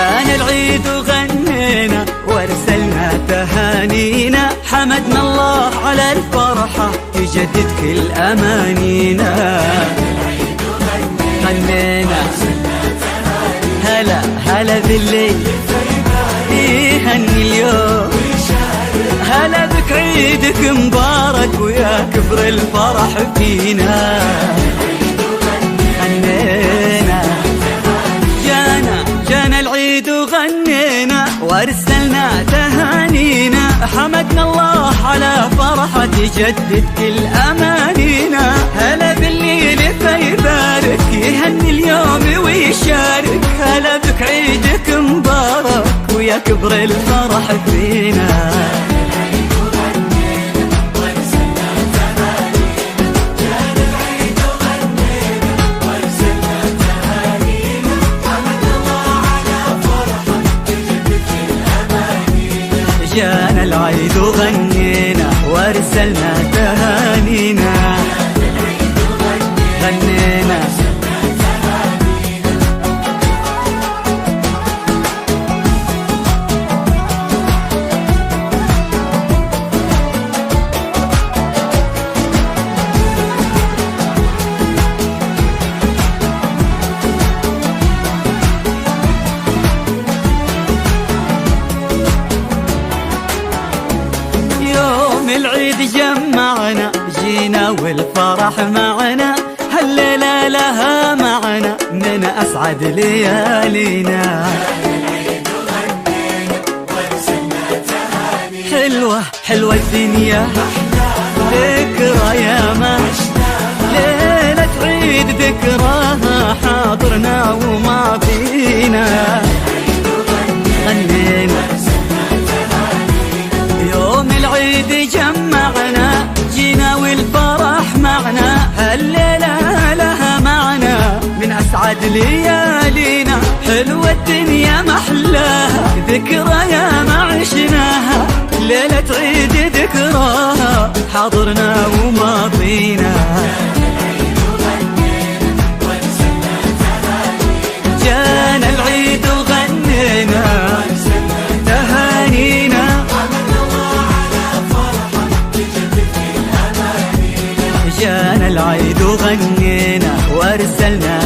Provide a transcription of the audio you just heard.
جانا العيد وغنينا وارسلنا تهانينا، حمدنا الله على الفرحة يجدد كل أمانينا. غنينا هلا هلا بالليل يهني اليوم، هلا بك عيدك مبارك ويا كبر الفرح فينا. غنينا جانا العيد وغنينا وارسلنا تهانينا، حمدنا الله على فرحة تجدد كل أمانينا. هلا بالليل فيبارك يهني اليوم ويشارك، هلا بك عيدك مبارك ويا كبر الفرح فينا. جانا العيد وغنينا وارسلنا تهانينا. غنينا العيد جمعنا جينا والفرح معنا، هالليلة لها معنا من أسعد ليالينا. حلوة حلوة الدنيا ذكرى ياما، ليلة عيد ذكراها حاضرنا وماضينا. غنينا يوم العيد جمعنا جينا والفرح معنا، هالليلة لها معنا من أسعد ليالينا. حلوة الدنيا محلاها ذكرى يا ما عشناها، ليلة عيد ذكراها حاضرنا وماضينا. جانا العيد وغنينا تهانينا، جانا العيد وغنينا وارسلنا